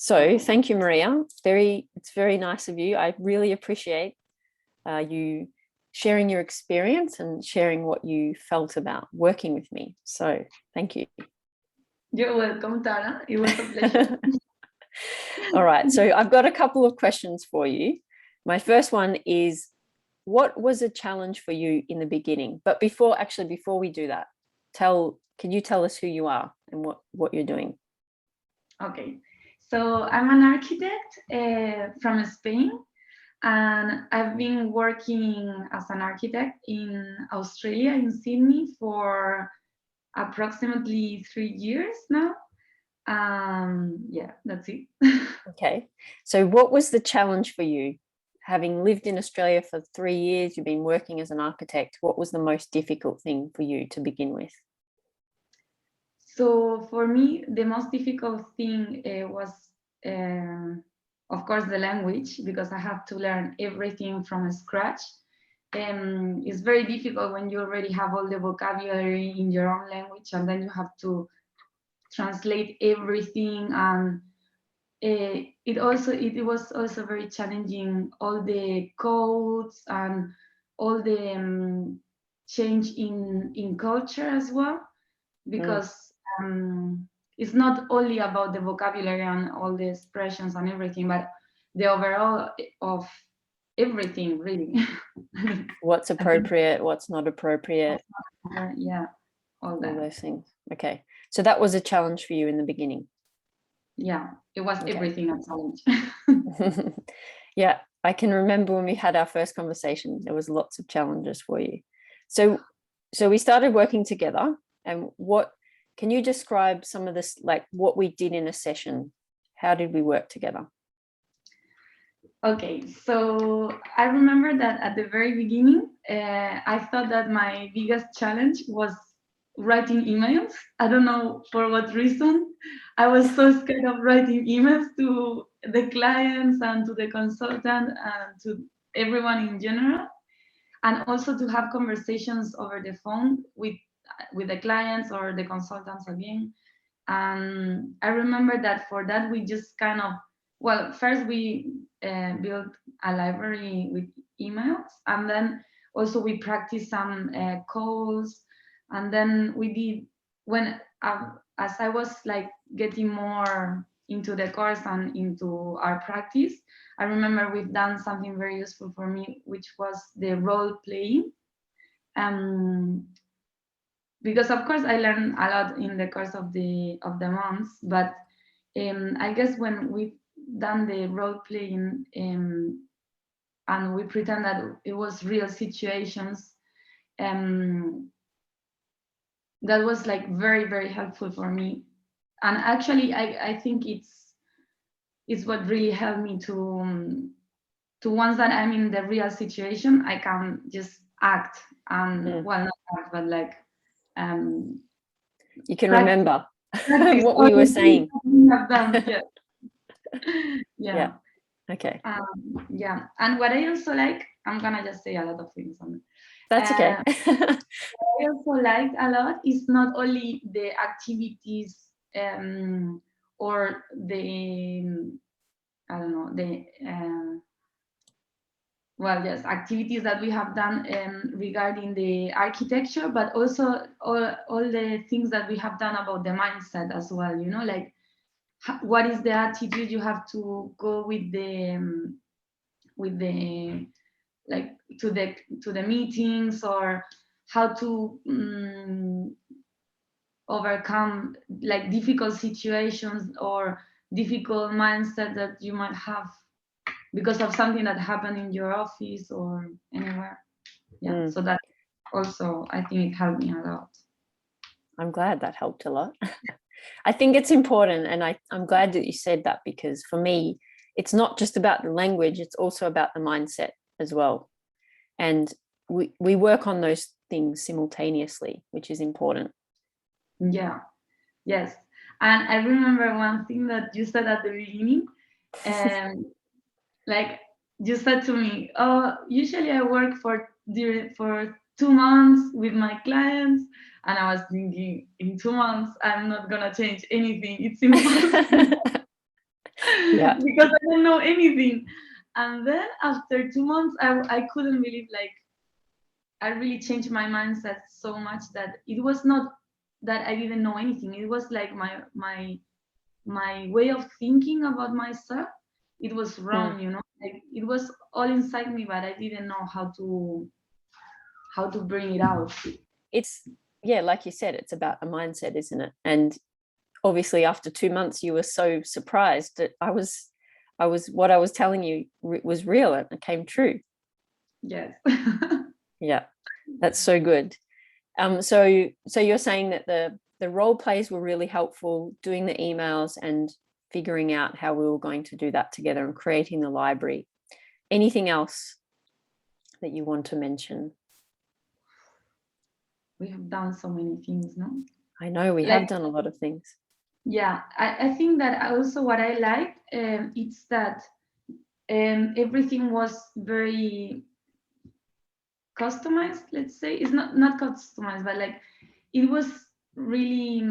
So thank you, Maria. It's very nice of you. I really appreciate you sharing your experience and sharing what you felt about working with me. So thank you. You're welcome, Tara. It was a pleasure. All right. So I've got a couple of questions for you. My first one is, what was a challenge for you in the beginning? But before we do that, can you tell us who you are and what you're doing? Okay. So I'm an architect from Spain, and I've been working as an architect in Australia, in Sydney, for approximately 3 years now. Yeah, that's it. Okay. So what was the challenge for you? Having lived in Australia for 3 years, you've been working as an architect. What was the most difficult thing for you to begin with? So for me, the most difficult thing was, of course, the language, because I have to learn everything from scratch. It's very difficult when you already have all the vocabulary in your own language, and then you have to translate everything. And it was also very challenging, all the codes and all the change in culture as well, because it's not only about the vocabulary and all the expressions and everything, but the overall of everything, really. What's appropriate, what's not appropriate. Yeah, all those things. Okay. So that was a challenge for you in the beginning. Yeah, it was everything a challenge. Yeah, I can remember when we had our first conversation, there was lots of challenges for you. So we started working together, and can you describe some of this, like what we did in a session? How did we work together? Okay, so I remember that at the very beginning, I thought that my biggest challenge was writing emails. I don't know for what reason. I was so scared of writing emails to the clients and to the consultant and to everyone in general, and also to have conversations over the phone with the clients or the consultants again. I remember that for that we just kind of, well, first we built a library with emails, and then also we practiced some calls, and then we did, when as I was like getting more into the course and into our practice, I remember we've done something very useful for me, which was the role playing. Because of course I learned a lot in the course of the months, but I guess when we've done the role playing and we pretend that it was real situations, that was like very, very helpful for me. And actually I think it's what really helped me to once that I'm in the real situation, I can just act and well, not act, but like you can remember what we were saying. Yeah. Okay. Yeah, and what I also like, I'm gonna just say a lot of things on it. That's okay. What I also liked a lot is not only the activities or the I don't know, the well, yes, activities that we have done regarding the architecture, but also all the things that we have done about the mindset as well, you know, like what is the attitude you have to go with the like to the meetings, or how to overcome like difficult situations or difficult mindset that you might have because of something that happened in your office or anywhere. Yeah, so that also, I think it helped me a lot. I'm glad that helped a lot. I think it's important, and I'm glad that you said that, because for me, it's not just about the language, it's also about the mindset as well. And we work on those things simultaneously, which is important. Yeah, yes. And I remember one thing that you said at the beginning, like you said to me, oh, usually I work for 2 months with my clients. And I was thinking, in 2 months, I'm not gonna change anything. It's impossible. Yeah. because I don't know anything. And then after 2 months, I couldn't believe, like, I really changed my mindset so much that it was not that I didn't know anything. It was like my way of thinking about myself. It was wrong, you know. Like, it was all inside me, but I didn't know how to bring it out. It's, yeah, like you said, it's about a mindset, isn't it? And obviously after 2 months you were so surprised that what I was telling you was real and it came true. Yes. Yeah, that's so good. So you're saying that the role plays were really helpful, doing the emails and figuring out how we were going to do that together and creating the library. Anything else that you want to mention? We have done so many things, no? I know we have done a lot of things. Yeah, I think that also what I like, it's that everything was very customized. Let's say it's not customized, but like it was really,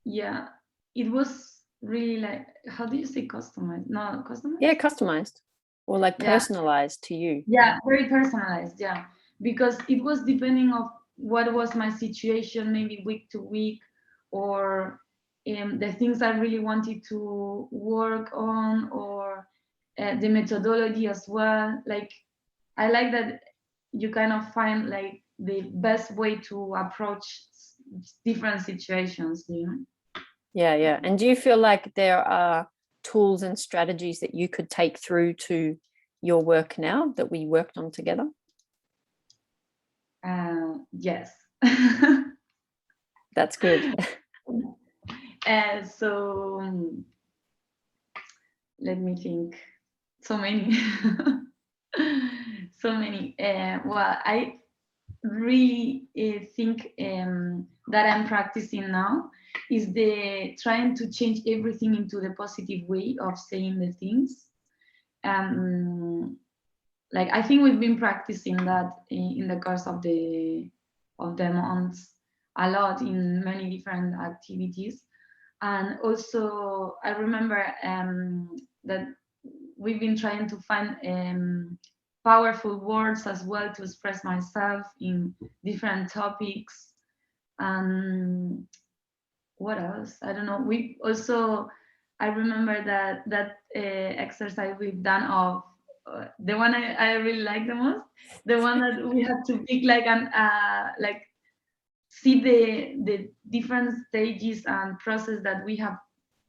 yeah, it was really, like, how do you say customized? No, customized. Yeah, customized or like Yeah. personalized to you. Yeah, very personalized. Yeah, because it was depending of what was my situation, maybe week to week, or the things I really wanted to work on, or the methodology as well. Like, I like that you kind of find like the best way to approach different situations, you know. Yeah. And do you feel like there are tools and strategies that you could take through to your work now that we worked on together? Yes. That's good. So let me think. So many. So many. Well, I really think that I'm practicing now is the trying to change everything into the positive way of saying the things. Like, I think we've been practicing that in the course of the months a lot in many different activities. And also I remember that we've been trying to find powerful words as well to express myself in different topics. And what else? I don't know. We also, I remember that exercise we've done of the one I really like the most, the one that we had to pick like an like see the different stages and process that we have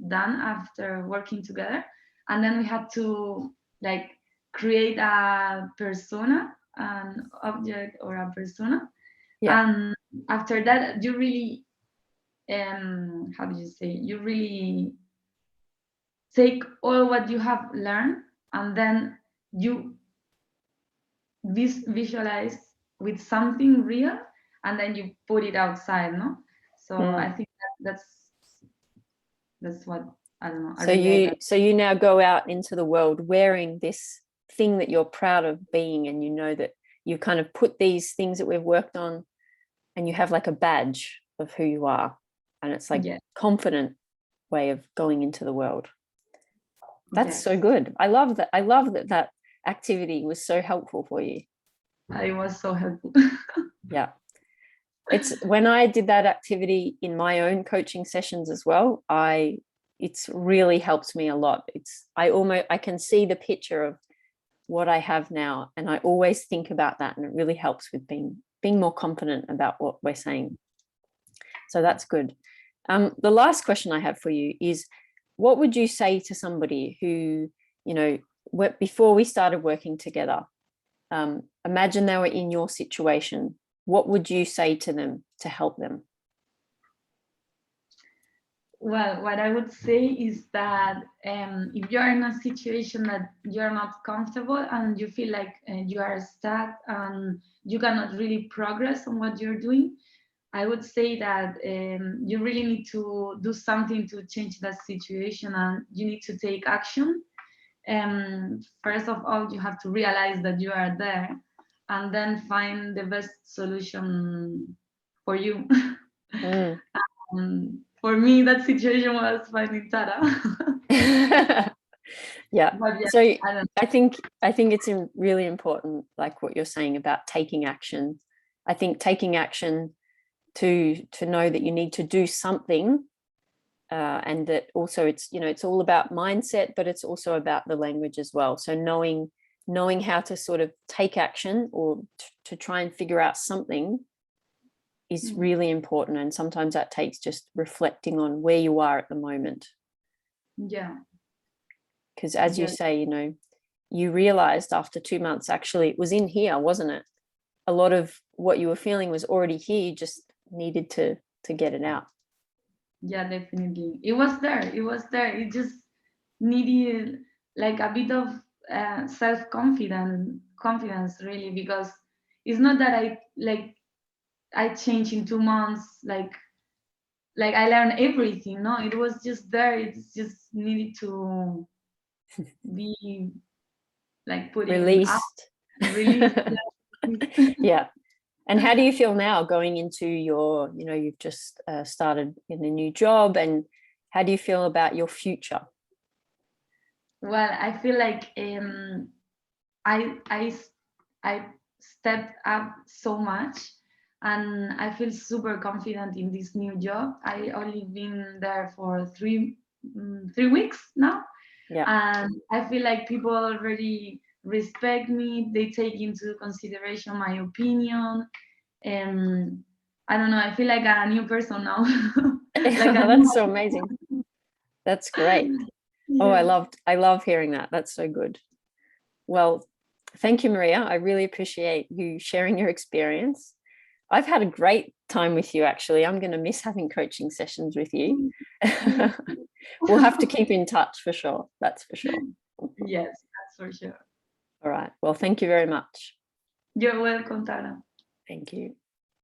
done after working together, and then we had to like create a persona, an object or a persona. Yeah. And after that you really how do you say, you really take all what you have learned, and then you visualize with something real, and then you put it outside, no? So I think that's what, I don't know, I really like that. So you now go out into the world wearing this thing that you're proud of being, and you know that you kind of put these things that we've worked on and you have like a badge of who you are, and it's like confident way of going into the world. That's so good. I love that activity was so helpful for you. It was so helpful. Yeah. It's when I did that activity in my own coaching sessions as well, it's really helped me a lot. I can see the picture of what I have now, and I always think about that, and it really helps with being more confident about what we're saying. So that's good. The last question I have for you is, what would you say to somebody who, before we started working together, imagine they were in your situation, what would you say to them to help them? Well, what I would say is that if you're in a situation that you're not comfortable and you feel like you are stuck and you cannot really progress on what you're doing, I would say that you really need to do something to change that situation, and you need to take action. First of all, you have to realize that you are there, and then find the best solution for you. For me, that situation was finding Tara. Yeah. But yeah, So I don't. I think it's really important, like what you're saying about taking action. I think taking action to know that you need to do something, and that also it's, you know, it's all about mindset, but it's also about the language as well. So knowing how to sort of take action, or to try and figure out something, is really important. And sometimes that takes just reflecting on where you are at the moment. Yeah. Because as you Yeah. say, you know, you realized after 2 months, actually it was in here, wasn't it? A lot of what you were feeling was already here, you just needed to get it out. Yeah, definitely. It was there. It was there. It just needed like a bit of confidence really, because it's not that I changed in 2 months, like I learned everything. No, it was just there. It just needed to be like putting out, Released. released. Yeah. And how do you feel now going into your, you know, you've just started in a new job, and how do you feel about your future? Well, I feel like I I s- I stepped up so much, and I feel super confident in this new job. I only been there for 3 weeks now, Yeah. and I feel like people already respect me. They take into consideration my opinion, and I don't know. I feel like a new person now, like a That's so amazing. That's great. Oh, yeah. I love hearing that. That's so good. Well, thank you, Maria. I really appreciate you sharing your experience. I've had a great time with you, actually. I'm going to miss having coaching sessions with you. Me We'll have to keep in touch for sure. That's for sure. Yes, that's for sure. All right. Well, thank you very much. You're welcome, Tara. Thank you.